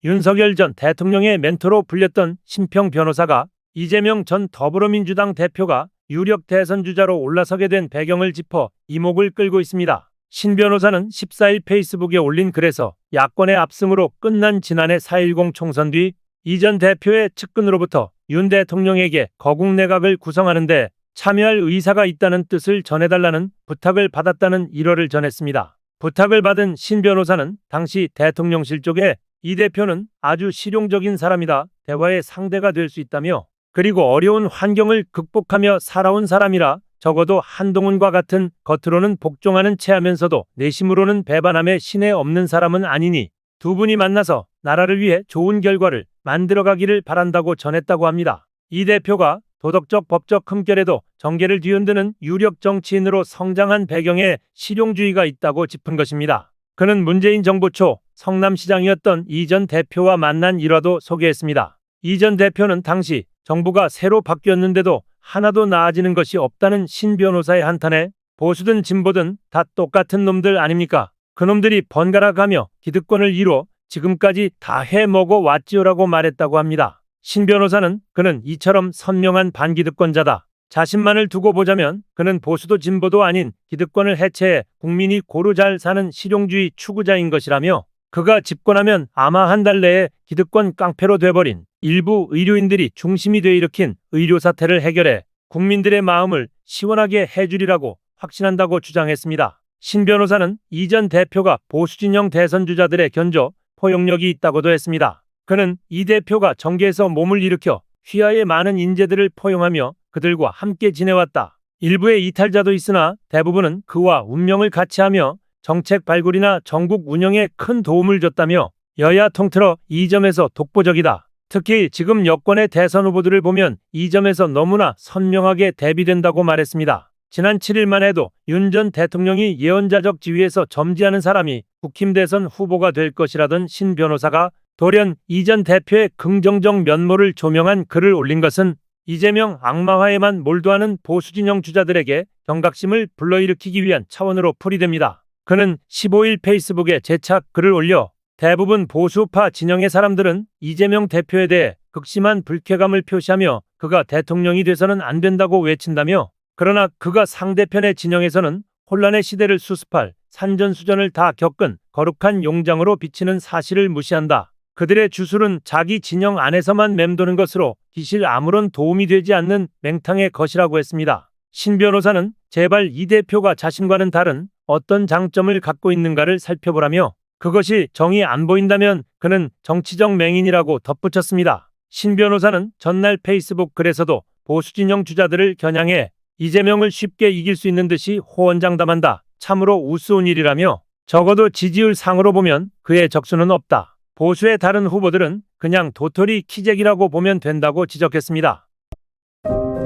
윤석열 전 대통령의 멘토로 불렸던 심평 변호사가 이재명 전 더불어민주당 대표가 유력 대선 주자로 올라서게 된 배경을 짚어 이목을 끌고 있습니다. 신 변호사는 14일 페이스북에 올린 글에서 야권의 압승으로 끝난 지난해 4.10 총선 뒤 이 전 대표의 측근으로부터 윤 대통령에게 거국 내각을 구성하는 데 참여할 의사가 있다는 뜻을 전해달라는 부탁을 받았다는 일화를 전했습니다. 부탁을 받은 신 변호사는 당시 대통령실 쪽에 이 대표는 아주 실용적인 사람이다, 대화의 상대가 될 수 있다며, 그리고 어려운 환경을 극복하며 살아온 사람이라 적어도 한동훈과 같은 겉으로는 복종하는 체하면서도 내심으로는 배반함에 신에 없는 사람은 아니니 두 분이 만나서 나라를 위해 좋은 결과를 만들어가기를 바란다고 전했다고 합니다. 이 대표가 도덕적 법적 흠결에도 정계를 뒤흔드는 유력 정치인으로 성장한 배경에 실용주의가 있다고 짚은 것입니다. 그는 문재인 정부 초 성남시장이었던 이 전 대표와 만난 일화도 소개했습니다. 이 전 대표는 당시 정부가 새로 바뀌었는데도 하나도 나아지는 것이 없다는 신 변호사의 한탄에 보수든 진보든 다 똑같은 놈들 아닙니까? 그놈들이 번갈아 가며 기득권을 이뤄 지금까지 다 해먹어 왔지요라고 말했다고 합니다. 신 변호사는 그는 이처럼 선명한 반기득권자다. 자신만을 두고 보자면 그는 보수도 진보도 아닌 기득권을 해체해 국민이 고루 잘 사는 실용주의 추구자인 것이라며, 그가 집권하면 아마 한 달 내에 기득권 깡패로 돼버린 일부 의료인들이 중심이 돼 일으킨 의료 사태를 해결해 국민들의 마음을 시원하게 해주리라고 확신한다고 주장했습니다. 신 변호사는 이 전 대표가 보수진영 대선 주자들의 견조, 포용력이 있다고도 했습니다. 그는 이 대표가 정계에서 몸을 일으켜 휘하의 많은 인재들을 포용하며 그들과 함께 지내왔다. 일부의 이탈자도 있으나 대부분은 그와 운명을 같이하며 정책 발굴이나 전국 운영에 큰 도움을 줬다며, 여야 통틀어 이 점에서 독보적이다. 특히 지금 여권의 대선 후보들을 보면 이 점에서 너무나 선명하게 대비된다고 말했습니다. 지난 7일만 해도 윤 전 대통령이 예언자적 지위에서 점지하는 사람이 국힘 대선 후보가 될 것이라던 신 변호사가 돌연 이 전 대표의 긍정적 면모를 조명한 글을 올린 것은 이재명 악마화에만 몰두하는 보수진영 주자들에게 경각심을 불러일으키기 위한 차원으로 풀이됩니다. 그는 15일 페이스북에 재차 글을 올려 대부분 보수파 진영의 사람들은 이재명 대표에 대해 극심한 불쾌감을 표시하며 그가 대통령이 돼서는 안 된다고 외친다며, 그러나 그가 상대편의 진영에서는 혼란의 시대를 수습할 산전수전을 다 겪은 거룩한 용장으로 비치는 사실을 무시한다. 그들의 주술은 자기 진영 안에서만 맴도는 것으로 기실 아무런 도움이 되지 않는 맹탕의 것이라고 했습니다. 신 변호사는 제발 이 대표가 자신과는 다른 어떤 장점을 갖고 있는가를 살펴보라며, 그것이 정이 안 보인다면 그는 정치적 맹인이라고 덧붙였습니다. 신 변호사는 전날 페이스북 글에서도 보수진영 주자들을 겨냥해 이재명을 쉽게 이길 수 있는 듯이 호언장담한다. 참으로 우스운 일이라며, 적어도 지지율 상으로 보면 그의 적수는 없다. 보수의 다른 후보들은 그냥 도토리 키재기라고 보면 된다고 지적했습니다.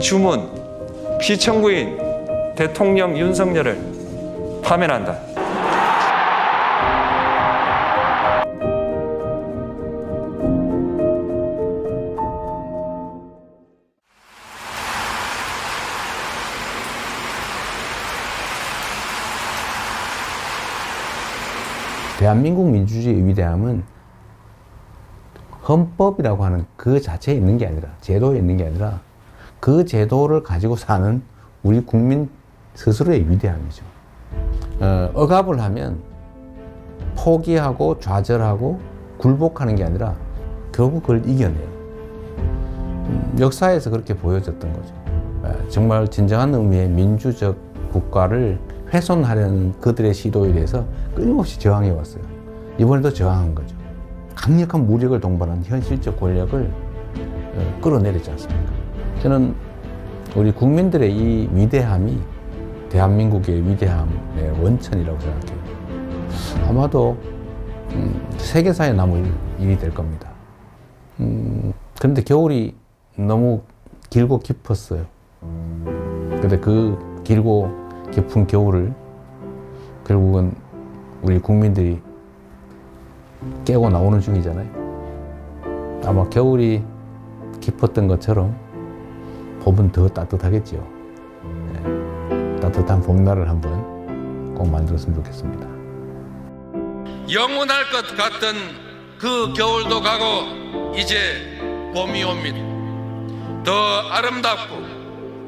주문, 피청구인 대통령 윤석열을 파면한다. 대한민국 민주주의의 위대함은 헌법이라고 하는 그 자체에 있는 게 아니라, 제도에 있는 게 아니라 그 제도를 가지고 사는 우리 국민 스스로의 위대함이죠. 억압을 하면 포기하고 좌절하고 굴복하는 게 아니라 결국 그걸 이겨내요. 역사에서 그렇게 보여졌던 거죠. 정말 진정한 의미의 민주적 국가를 훼손하려는 그들의 시도에 대해서 끊임없이 저항해 왔어요. 이번에도 저항한 거죠. 강력한 무력을 동반한 현실적 권력을 끌어내렸지 않습니까? 저는 우리 국민들의 이 위대함이 대한민국의 위대함의 원천이라고 생각해요. 아마도 세계사에 남을 일이 될 겁니다. 그런데 겨울이 너무 길고 깊었어요. 그런데 그 길고 깊은 겨울을 결국은 우리 국민들이 깨고 나오는 중이잖아요. 아마 겨울이 깊었던 것처럼 봄은 더 따뜻하겠죠. 네. 따뜻한 봄날을 한번 꼭 만들었으면 좋겠습니다. 영원할 것 같던 그 겨울도 가고 이제 봄이 옵니다. 더 아름답고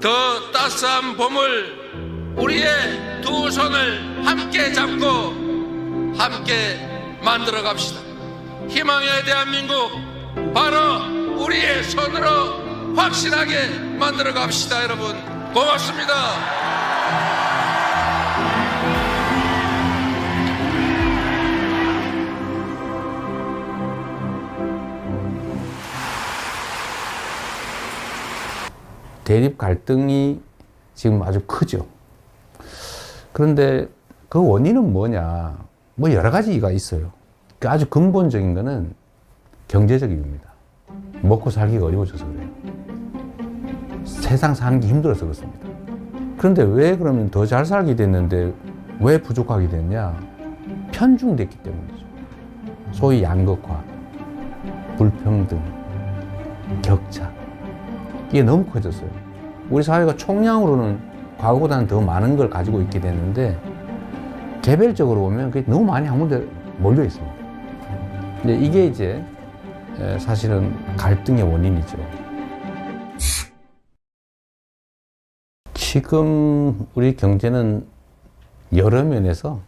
더 따스한 봄을 우리의 두 손을 함께 잡고 함께 만들어 갑시다. 희망의 대한민국 바로 우리의 손으로 확실하게 만들어 갑시다. 여러분 고맙습니다. 대립 갈등이 지금 아주 크죠. 그런데 그 원인은 뭐냐? 뭐 여러 가지가 있어요. 그 아주 근본적인 거는 경제적 이유입니다. 먹고 살기가 어려워져서 그래요. 세상 사는 게 힘들어서 그렇습니다. 그런데 왜 그러면 더 잘 살게 됐는데 왜 부족하게 됐냐? 편중됐기 때문이죠. 소위 양극화, 불평등, 격차. 이게 너무 커졌어요. 우리 사회가 총량으로는 과거보다는 더 많은 걸 가지고 있게 됐는데 개별적으로 보면 그게 너무 많이 한 군데 몰려 있습니다. 근데 이게 이제 사실은 갈등의 원인이죠. 지금 우리 경제는 여러 면에서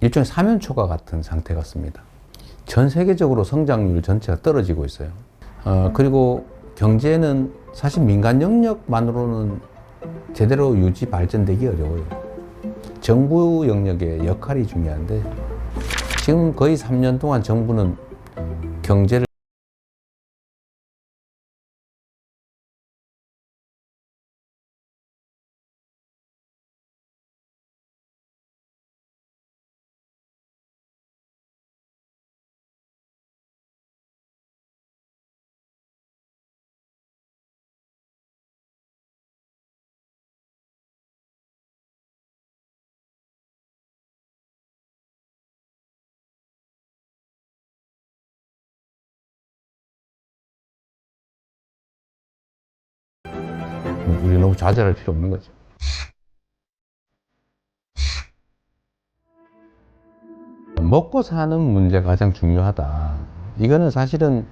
일종의 사면초가 같은 상태 같습니다. 전 세계적으로 성장률 전체가 떨어지고 있어요. 그리고 경제는 사실 민간 영역만으로는 제대로 유지 발전되기 어려워요. 정부 영역의 역할이 중요한데 지금 거의 3년 동안 정부는 경제를 우리 너무 좌절할 필요 없는 거죠. 먹고 사는 문제가 가장 중요하다. 이거는 사실은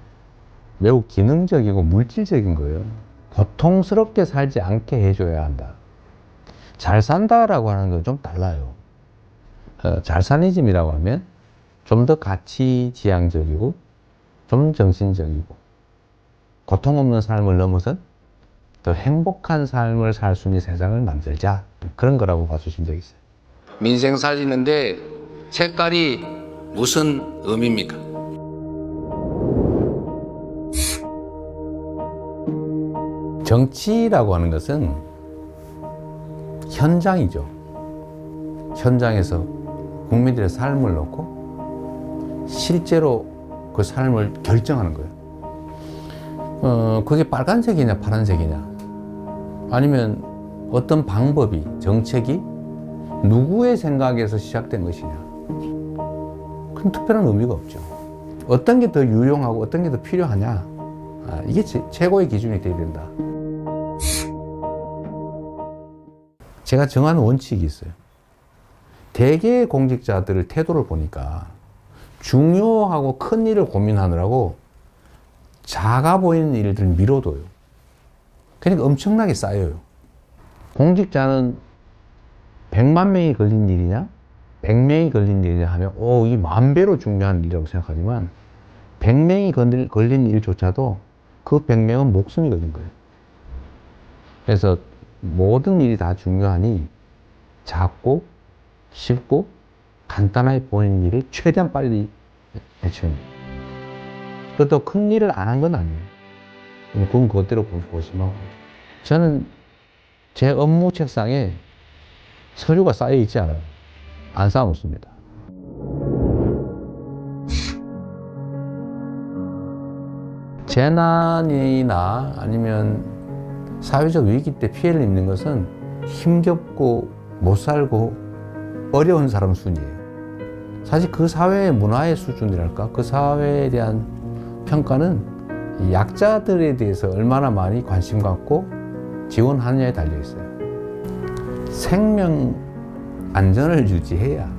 매우 기능적이고 물질적인 거예요. 고통스럽게 살지 않게 해줘야 한다. 잘 산다라고 하는 건 좀 달라요. 잘사니즘이라고 하면 좀 더 가치지향적이고 좀 정신적이고 고통 없는 삶을 넘어선 더 행복한 삶을 살 수 있는 세상을 만들자. 그런 거라고 봐주신 적 있어요. 민생 살리는데 색깔이 무슨 의미입니까? 정치라고 하는 것은 현장이죠. 현장에서 국민들의 삶을 놓고 실제로 그 삶을 결정하는 거예요. 그게 빨간색이냐 파란색이냐 아니면 어떤 방법이 정책이 누구의 생각에서 시작된 것이냐 큰 특별한 의미가 없죠. 어떤 게 더 유용하고 어떤 게 더 필요하냐 이게 최고의 기준이 돼야 된다. 제가 정한 원칙이 있어요. 대개의 공직자들의 태도를 보니까 중요하고 큰 일을 고민하느라고 작아 보이는 일들을 미뤄둬요. 그러니까 엄청나게 쌓여요. 공직자는 100만 명이 걸린 일이냐 100명이 걸린 일이냐 하면 이게 10,000배로 중요한 일이라고 생각하지만 100명이 걸린 일조차도 그 100명은 목숨이 걸린 거예요. 그래서 모든 일이 다 중요하니 작고 쉽고 간단하게 보이는 일을 최대한 빨리 해쳐야 합니다. 그것도 큰 일을 안 한 건 아니에요. 그건 그것대로 보시면 저는 제 업무 책상에 서류가 쌓여 있지 않아요. 안 쌓아놓습니다. 재난이나 아니면 사회적 위기 때 피해를 입는 것은 힘겹고 못 살고 어려운 사람 순이에요. 사실 그 사회의 문화의 수준이랄까 그 사회에 대한 평가는 약자들에 대해서 얼마나 많이 관심 갖고 지원하느냐에 달려 있어요. 생명 안전을 유지해야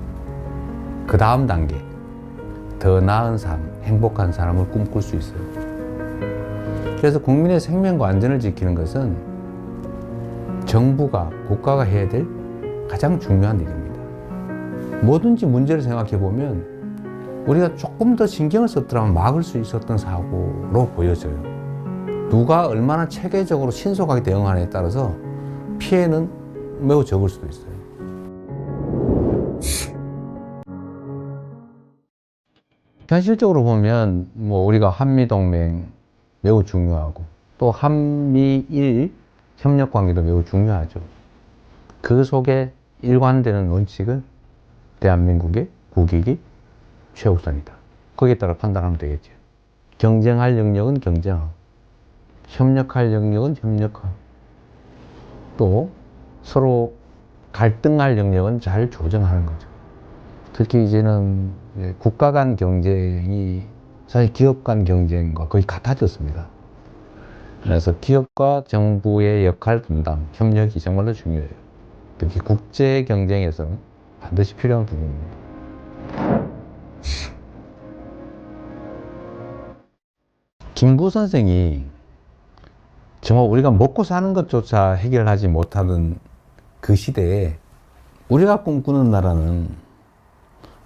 그 다음 단계 더 나은 삶, 행복한 삶을 꿈꿀 수 있어요. 그래서 국민의 생명과 안전을 지키는 것은 정부가, 국가가 해야 될 가장 중요한 일입니다. 뭐든지 문제를 생각해 보면 우리가 조금 더 신경을 썼더라면 막을 수 있었던 사고로 보여져요. 누가 얼마나 체계적으로 신속하게 대응하느냐에 따라서 피해는 매우 적을 수도 있어요. 현실적으로 보면 뭐 우리가 한미동맹 매우 중요하고 또 한미일 협력 관계도 매우 중요하죠. 그 속에 일관되는 원칙은 대한민국의 국익이 최우선이다. 거기에 따라 판단하면 되겠죠. 경쟁할 영역은 경쟁하고 협력할 영역은 협력하고 또 서로 갈등할 영역은 잘 조정하는 거죠. 특히 이제는 국가 간 경쟁이 사실 기업 간 경쟁과 거의 같아졌습니다. 그래서 기업과 정부의 역할 분담, 협력이 정말로 중요해요. 특히 국제 경쟁에서는 반드시 필요한 부분입니다. 김구 선생이 정말 우리가 먹고 사는 것조차 해결하지 못하던 그 시대에 우리가 꿈꾸는 나라는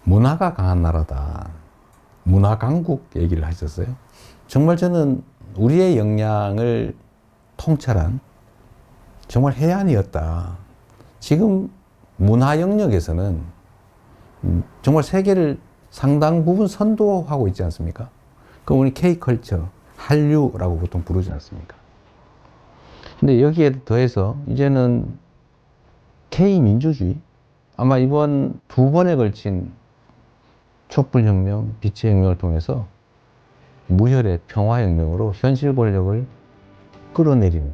문화가 강한 나라다. 문화 강국 얘기를 하셨어요. 정말 저는 우리의 역량을 통찰한 정말 해안이었다. 지금 문화 영역에서는 정말 세계를 상당 부분 선도하고 있지 않습니까? 그럼 우리 K컬처, 한류라고 보통 부르지 않습니까? 근데 여기에 더해서 이제는 K민주주의, 아마 이번 2번에 걸친 촛불혁명, 빛의 혁명을 통해서 무혈의 평화혁명으로 현실 권력을 끌어내리는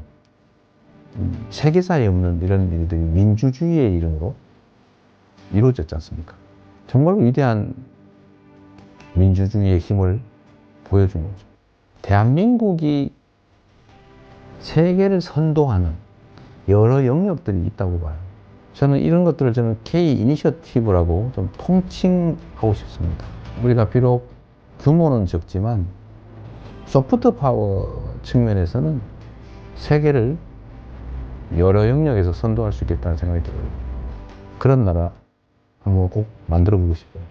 세계사에 없는 이런 일들이 민주주의의 이름으로 이루어졌지 않습니까? 정말 위대한 민주주의의 힘을 보여준 거죠. 대한민국이 세계를 선도하는 여러 영역들이 있다고 봐요. 저는 이런 것들을 K 이니셔티브라고 좀 통칭하고 싶습니다. 우리가 비록 규모는 적지만 소프트 파워 측면에서는 세계를 여러 영역에서 선도할 수 있겠다는 생각이 들어요. 그런 나라 한번 꼭 만들어 보고 싶어요.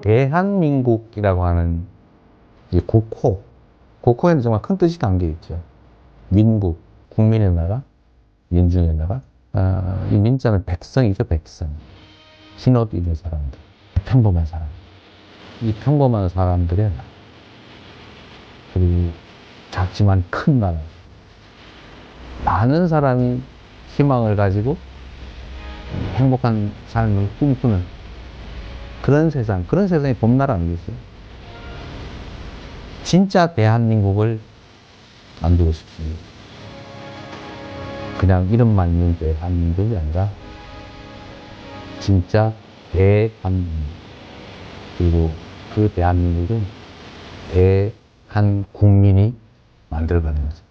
대한민국이라고 하는 이 국호에는 정말 큰 뜻이 담겨 있죠. 민국, 국민의 나라, 민중의 나라. 이 민자는 백성이죠, 백성. 신업 있는 사람들, 평범한 사람. 이 평범한 사람들의 나라. 그리고 작지만 큰 나라. 많은 사람이 희망을 가지고 행복한 삶을 꿈꾸는 그런 세상이 봄나라 아니겠어요? 진짜 대한민국을 만들고 싶습니다. 그냥 이름만 있는 대한민국이 아니라 진짜 대한민국. 그리고 그 대한민국은 대한국민이 만들어가는 거죠.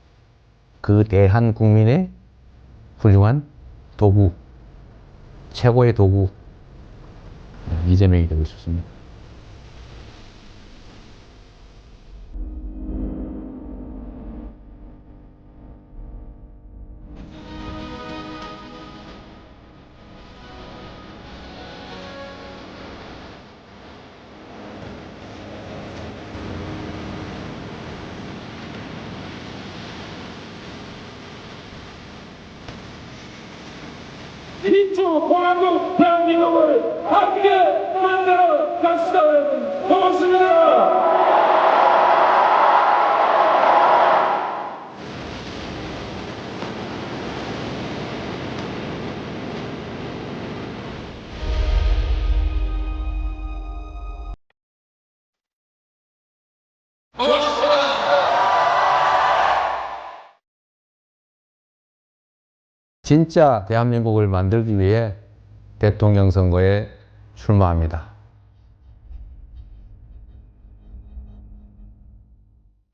그 대한국민의 훌륭한 도구, 최고의 도구, 이재명이 되고 싶습니다. 이주 보안국 대한민국을 함께 만들어 갑시다. 여러분 고맙습니다. 진짜 대한민국을 만들기 위해 대통령 선거에 출마합니다.